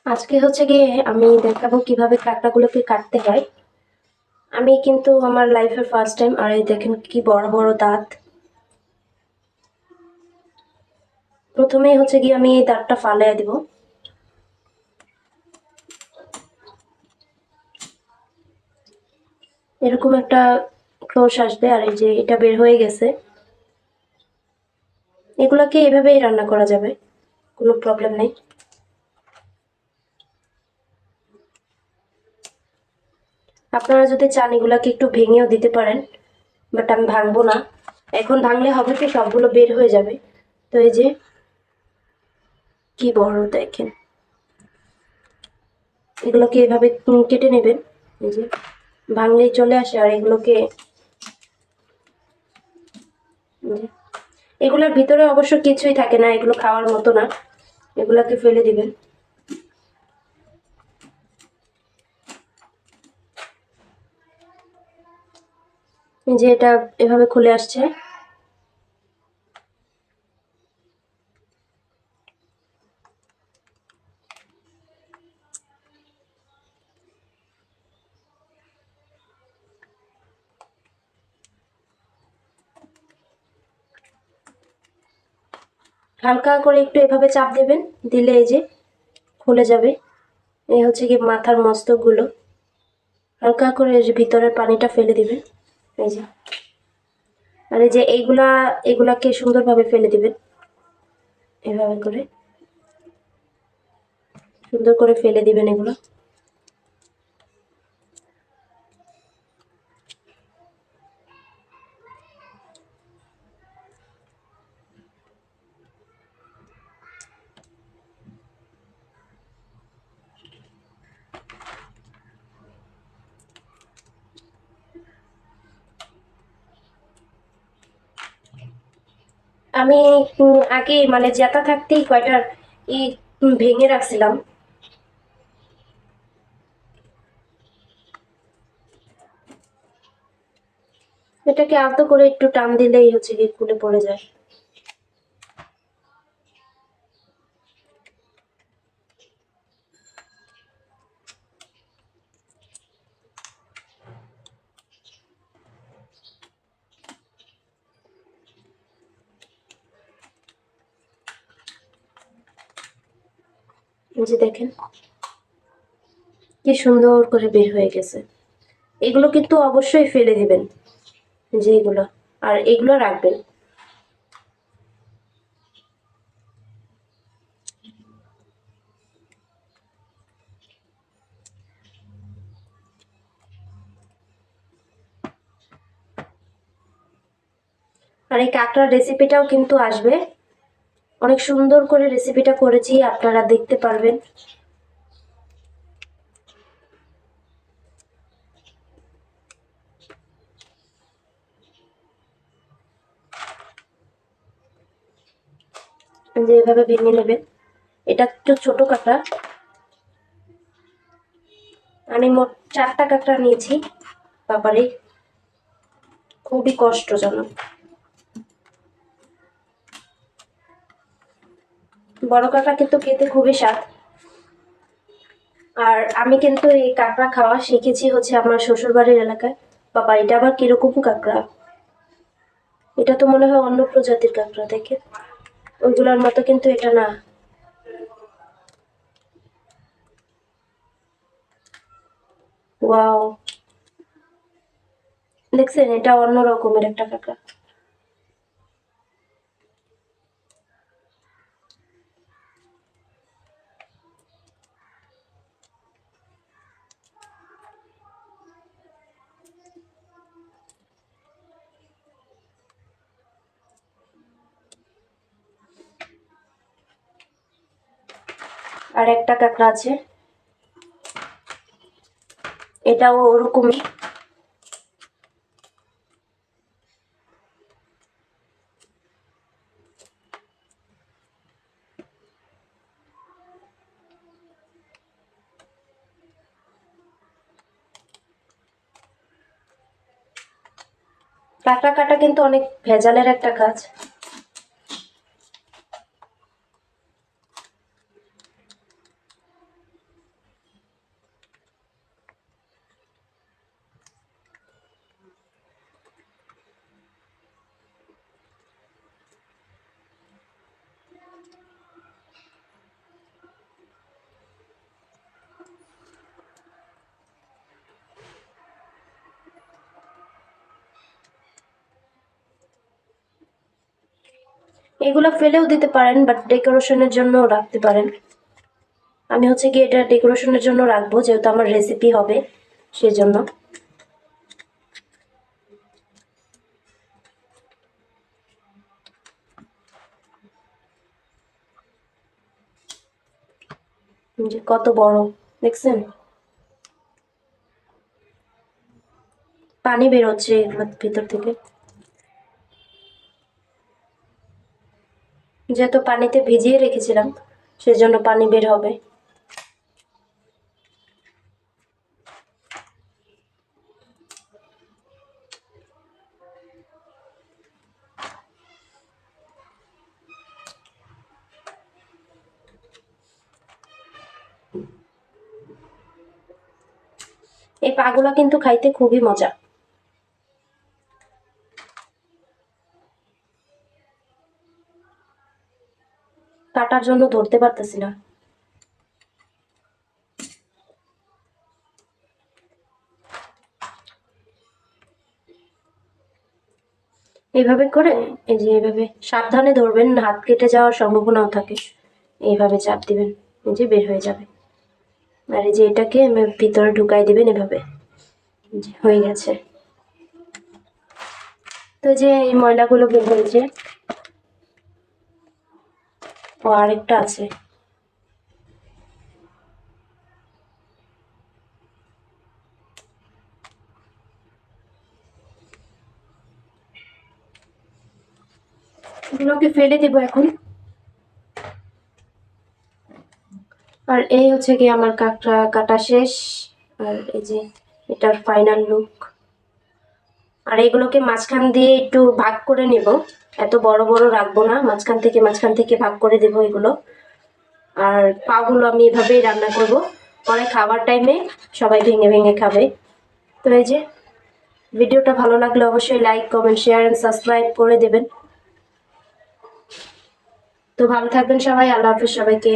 আজকে হচ্ছে গিয়ে আমি দেখাবো কিভাবে কাঁকড়াগুলোকে কাটতে হয়। আমি কিন্তু আমার লাইফের ফার্স্ট টাইম, আর এই দেখেন কি বড় বড় দাঁত। প্রথমেই হচ্ছে গিয়ে আমি এই দাঁতটা ফালাইয়া দিব। এরকম একটা ক্রোশ আসবে, আর এই যে এটা বের হয়ে গেছে। এগুলোকে এভাবেই রান্না করা যাবে, কোনো প্রবলেম নেই। আপনারা যদি চান এগুলাকে একটু ভেঙেও দিতে পারেন, বাট আমি ভাঙবো না। এখন ভাঙলে হবে কি সবগুলো বের হয়ে যাবে। তো এই যে কি বড় দেখেন, এগুলোকে এভাবে কেটে নেবেন। এই যে ভাঙলেই চলে আসে। আর এগুলোকে এগুলোর ভিতরে অবশ্য কিছুই থাকে না, এগুলো খাওয়ার মতো না, এগুলোকে ফেলে দিবেন। এই যে এটা এভাবে খুলে আসছে। হালকা করে একটু এভাবে চাপ দেবেন, দিলে এই যে খুলে যাবে। এই হচ্ছে কি মাথার মস্তকগুলো। হালকা করে এই যে ভিতরের পানিটা ফেলে দিবেন। এই যে, আর এই যে এগুলাকে সুন্দরভাবে ফেলে দিবেন। এভাবে করে সুন্দর করে ফেলে দিবেন এগুলো। আমি আগে মানে জেতা থাকতেই কয়টা ই ভেঙে রাখছিলাম। এটাকে আলতো করে একটু টান দিলেই হচ্ছে কি খুলে পড়ে যায়। এই যে দেখেন কি সুন্দর করে বের হয়ে গেছে। এগুলো কিন্তু অবশ্যই ফেলে দিবেন, যে এগুলো, আর এগুলো রাখবেন। আর এই কাঁকড়ার রেসিপিটাও কিন্তু আসবে, অনেক সুন্দর করে রেসিপিটা করেছি, আপনারা দেখতে পারবেন। যে এভাবে ভেঙে নেবেন। এটা একটু ছোট কাঁকড়া, আমি মোট 4টা কাঁকড়া নিয়েছি। বাবারে, খুবই কষ্টজনক। বড় কাঁকড়া কিন্তু খেতে খুবই স্বাদ। আর আমি কিন্তু এই কাঁকড়া খাওয়া শিখেছি হচ্ছে আমার শ্বশুর বাড়ির এলাকায়। বাবা, এটা আবার কিরকম কাঁকড়া! এটা তো মনে হয় অন্য প্রজাতির কাঁকড়া, দেখে ওইগুলোর মতো কিন্তু এটা না। ওয়াও, দেখছেন, এটা অন্য রকমের একটা কাঁকড়া। আর একটা কাঁকড়া আছে, এটাও ওরকমই। কাঁকড়া কাটা কিন্তু অনেক ভেজালের একটা কাজ। এগুলো ফেলেও দিতে পারেন, বাট ডেকোরেশনের জন্য রাখতে পারেন। আমি হচ্ছে কি এটা ডেকোরেশনের জন্য রাখবো, যেহেতু আমার রেসিপি হবে সেজন্য। যে কত বড় দেখছেন, পানি বের হচ্ছে এগুলোর ভিতর থেকে, যেহেতু পানিতে ভিজিয়ে রেখেছিলাম সেজন্য পানি বের হবে। এই পাগুলা কিন্তু খাইতে খুবই মজা। কাটার জন্য ধরতে পারতেছি না। এইভাবে করে, এই যে এইভাবে সাবধানে ধরবেন, হাত কেটে যাওয়ার সম্ভাবনাও থাকে। এইভাবে চাপ দিবেন, এই যে বের হয়ে যাবে। আর এই যে এটাকে ভিতরে ঢুকাই দিবেন এভাবে, হয়ে গেছে। তো যে এই ময়লাগুলো বের হয়েছে। ও আরেকটা আছে। এগুলোকে ফেলে দেবো এখন। আর এই হচ্ছে কি আমার কাঁকড়া কাটা শেষ। আর এই যে এটার ফাইনাল লুক। আর এগুলোকে মাঝখান দিয়ে একটু ভাগ করে নেব, এত বড় বড় রাখবো না, মাঝখান থেকে ভাগ করে দেব এগুলো। আর পাগুলো আমি এভাবেই রান্না করব, পরে খাবার টাইমে সবাই ভেঙে ভেঙে খাবে। তো এই যে ভিডিওটা ভালো লাগলে অবশ্যই like, comment, share and subscribe করে দেবেন। তো ভালো থাকবেন সবাই, আল্লাহ হাফেজ সবাইকে।